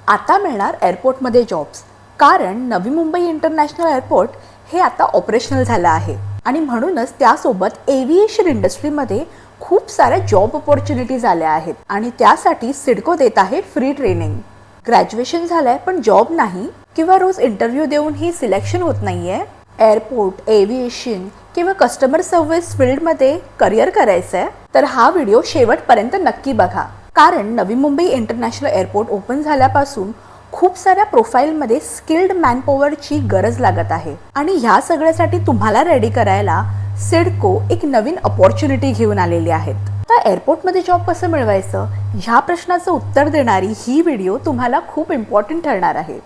आता मिळणार एअरपोर्टमध्ये जॉब्स, कारण नवी मुंबई इंटरनॅशनल एअरपोर्ट हे आता ऑपरेशनल झालं आहे आणि म्हणूनच त्यासोबत एव्हिएशन इंडस्ट्रीमध्ये खूप साऱ्या जॉब अपॉर्च्युनिटीज आल्या आहेत आणि त्यासाठी सिडको देत आहे फ्री ट्रेनिंग. ग्रॅज्युएशन झालंय पण जॉब नाही किंवा रोज इंटरव्ह्यू देऊन ही सिलेक्शन होत नाहीये. एअरपोर्ट, एव्हिएशन किंवा कस्टमर सर्व्हिस फील्डमध्ये करिअर करायचं आहे तर हा व्हिडिओ शेवटपर्यंत नक्की बघा, कारण नवी मुंबई इंटरनॅशनल एअरपोर्ट ओपन झाल्यापासून खूप साऱ्या प्रोफाईलमध्ये स्किल्ड मॅनपॉवरची गरज लागत आहे आणि ह्या सगळ्यासाठी तुम्हाला रेडी करायला सिडको एक नवीन अपॉर्च्युनिटी घेऊन आलेली आहेत. तर एअरपोर्टमध्ये जॉब कसं मिळवायचं ह्या प्रश्नाचं उत्तर देणारी ही व्हिडिओ तुम्हाला खूप इम्पॉर्टंट ठरणार आहे.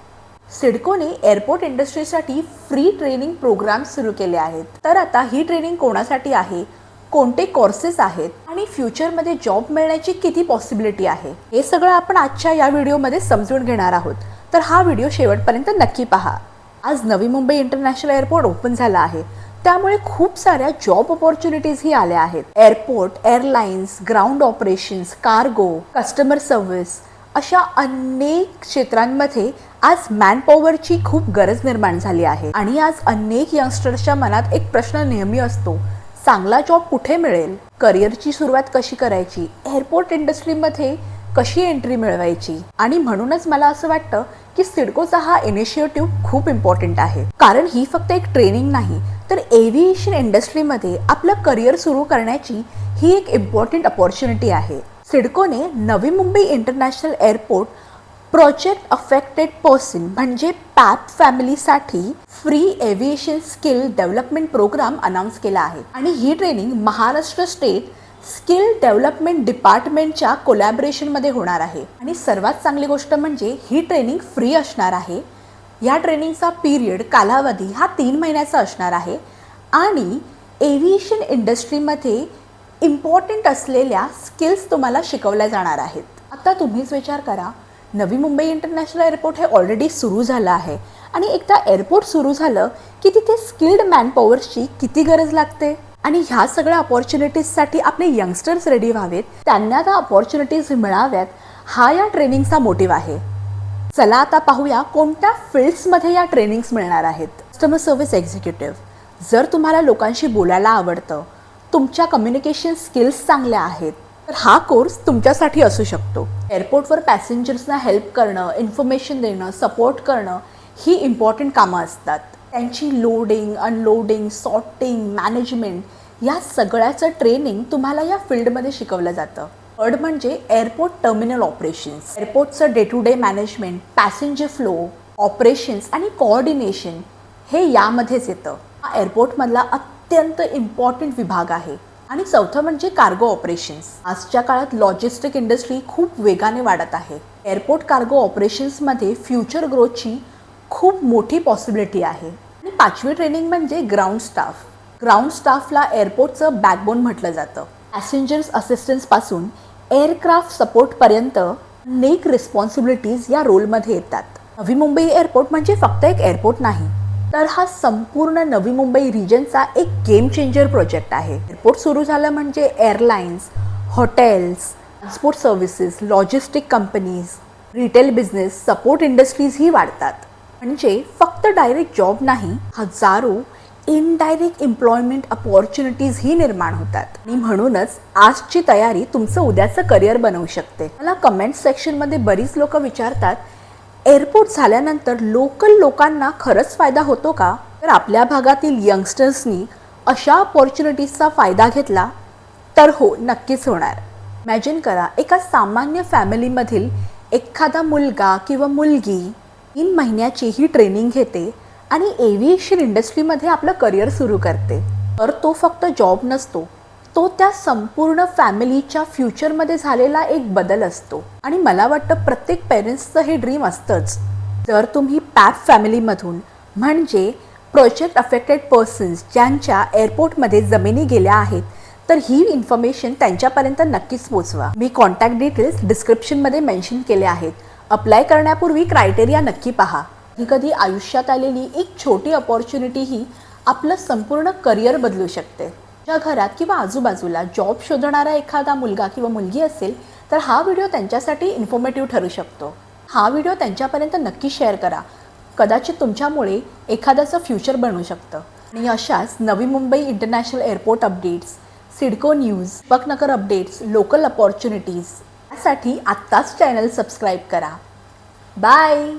सिडकोने एअरपोर्ट इंडस्ट्रीसाठी फ्री ट्रेनिंग प्रोग्राम सुरू केले आहेत. तर आता ही ट्रेनिंग कोणासाठी आहे, कोणते कोर्सेस आहेत आणि फ्युचरमध्ये जॉब मिळण्याची किती पॉसिबिलिटी आहे, हे सगळं आपण आजच्या या व्हिडिओमध्ये समजून घेणार आहोत. तर हा व्हिडिओ शेवटपर्यंत नक्की पहा. आज नवी मुंबई इंटरनॅशनल एअरपोर्ट ओपन झाला आहे, त्यामुळे खूप साऱ्या जॉब अपॉर्च्युनिटीजही आल्या आहेत. Airport, airlines, ground operations, cargo, customer service अशा अनेक क्षेत्रांमध्ये आज मॅनपॉवरची खूप गरज निर्माण झाली आहे. आणि आज अनेक यंगस्टर्सच्या मनात एक प्रश्न नेहमी असतो, चांगला जॉब कुठे मिळेल, करिअरची सुरुवात कशी करायची, एअरपोर्ट इंडस्ट्रीमध्ये कशी एंट्री मिळवायची. आणि म्हणूनच मला असं वाटतं की सिडकोचा हा इनिशिएटिव्ह खूप इम्पॉर्टंट आहे, कारण ही फक्त एक ट्रेनिंग नाही तर एव्हिएशन इंडस्ट्रीमध्ये आपलं करिअर सुरू करण्याची ही एक इम्पॉर्टंट अपॉर्च्युनिटी आहे. सिडकोने Navi Mumbai international airport project affected person म्हणजे पॅप फॅमिलीसाठी free aviation skill development programme announce केला आहे आणि ही training Maharashtra state skill development डिपार्टमेंटच्या कोलॅबोरेशनमध्ये होणार आहे. आणि सर्वात चांगली गोष्ट म्हणजे ही ट्रेनिंग फ्री असणार आहे. या ट्रेनिंगचा पीरियड कालावधी हा 3 महिन्याचा असणार आहे आणि एव्हिएशन इंडस्ट्रीमध्ये इम्पॉर्टंट असलेल्या स्किल्स तुम्हाला शिकवल्या जाणार आहेत. आता तुम्हीच विचार करा, नवी मुंबई इंटरनॅशनल एअरपोर्ट हे ऑलरेडी सुरू झालं आहे आणि एकदा एअरपोर्ट सुरू झालं की तिथे स्किल्ड मॅनपॉवरची किती गरज लागते. आणि ह्या सगळ्या अपॉर्च्युनिटीजसाठी आपले यंगस्टर्स रेडी व्हावेत, त्यांना त्या अपॉर्च्युनिटीज मिळाव्यात, हा या ट्रेनिंगचा मोटिव्ह आहे. चला आता पाहूया कोणत्या फील्ड्समध्ये या ट्रेनिंग्स मिळणार आहेत. कस्टमर सर्व्हिस एक्झिक्युटिव्ह, जर तुम्हाला लोकांशी बोलायला आवडतं, तुमच्या कम्युनिकेशन स्किल्स चांगल्या आहेत तर हा कोर्स तुमच्यासाठी असू शकतो. एअरपोर्टवर पॅसेंजर्सना हेल्प करणं, इन्फॉर्मेशन देणं, सपोर्ट करणं ही इम्पॉर्टंट कामं असतात. त्यांची लोडिंग, अनलोडिंग, सॉर्टिंग, मॅनेजमेंट या सगळ्याचं ट्रेनिंग तुम्हाला या फील्डमध्ये शिकवलं जातं. थर्ड म्हणजे एअरपोर्ट टर्मिनल ऑपरेशन्स. एअरपोर्टचं day to day management, passenger flow, operations आणि कोऑर्डिनेशन हे यामध्येच येतं. हा एअरपोर्टमधला अत्यंत इम्पॉर्टंट विभाग आहे. आणि चौथं म्हणजे कार्गो ऑपरेशन्स. आजच्या काळात लॉजिस्टिक इंडस्ट्री खूप वेगाने वाढत आहे. एअरपोर्ट कार्गो ऑपरेशन्समध्ये फ्युचर ग्रोथची खूप मोठी पॉसिबिलिटी आहे. आणि पाचवी ट्रेनिंग म्हणजे ग्राउंड स्टाफ. ग्राउंड स्टाफला एअरपोर्टचं बॅकबोन म्हटलं जातं. पॅसेंजर्स असिस्टन्सपासून एअरक्राफ्ट सपोर्टपर्यंत अनेक रिस्पॉन्सिबिलिटीज या रोलमध्ये येतात. नवी मुंबई एअरपोर्ट म्हणजे फक्त एक एअरपोर्ट नाही, तर हा संपूर्ण नवी मुंबई रिजनचा एक गेम चेंजर प्रोजेक्ट आहे. एअरपोर्ट सुरू झालं म्हणजे airlines, hotels, transport services, logistic companies, retail business, support इंडस्ट्रीजही वाढतात. म्हणजे फक्त डायरेक्ट जॉब नाही, हजारो इनडायरेक्ट एम्प्लॉयमेंट अपॉर्च्युनिटीजही निर्माण होतात. आणि म्हणूनच आजची तयारी तुमचं उद्याचं करिअर बनवू शकते. मला कमेंट सेक्शनमध्ये बरीच लोक विचारतात, एअरपोर्ट झाल्यानंतर लोकल लोकांना खरंच फायदा होतो का? तर आपल्या भागातील यंगस्टर्सनी अशा अपॉर्च्युनिटीजचा फायदा घेतला तर हो, नक्कीच होणार. इमॅजिन करा, एका सामान्य फॅमिलीमधील एखादा मुलगा किंवा मुलगी 3 महिन्याची ही ट्रेनिंग घेते आणि एव्हिएशन इंडस्ट्रीमध्ये आपलं करिअर सुरू करते. तर तो फक्त जॉब नसतो, तो त्या संपूर्ण फॅमिलीच्या फ्युचरमध्ये झालेला एक बदल असतो. आणि मला वाटतं प्रत्येक पेरेंट्सचं हे ड्रीम असतंच. जर तुम्ही पॅप फॅमिलीमधून म्हणजे प्रोजेक्ट अफेक्टेड पर्सन्स ज्यांच्या एअरपोर्टमध्ये जमिनी गेल्या आहेत तर ही इन्फॉर्मेशन त्यांच्यापर्यंत नक्कीच पोचवा. मी कॉन्टॅक्ट डिटेल्स डिस्क्रिप्शनमध्ये मेन्शन केले आहेत. अप्लाय करण्यापूर्वी क्रायटेरिया नक्की पहा. कधी आयुष्यात आलेली एक छोटी अपॉर्च्युनिटी ही आपलं संपूर्ण करिअर बदलू शकते. ज्या घरात किंवा आजूबाजूला जॉब शोधणारा एखादा मुलगा किंवा मुलगी असेल तर हा व्हिडिओ त्यांच्यासाठी इन्फॉर्मेटिव्ह ठरू शकतो. हा व्हिडिओ त्यांच्यापर्यंत नक्की शेअर करा. कदाचित तुमच्यामुळे एखाद्याचं फ्युचर बनू शकतं. आणि अशाच नवी Mumbai international airport updates, CIDCO news, उपनगर अपडेट्स, लोकल अपॉर्च्युनिटीज यासाठी आत्ताच चॅनल सबस्क्राईब करा. बाय.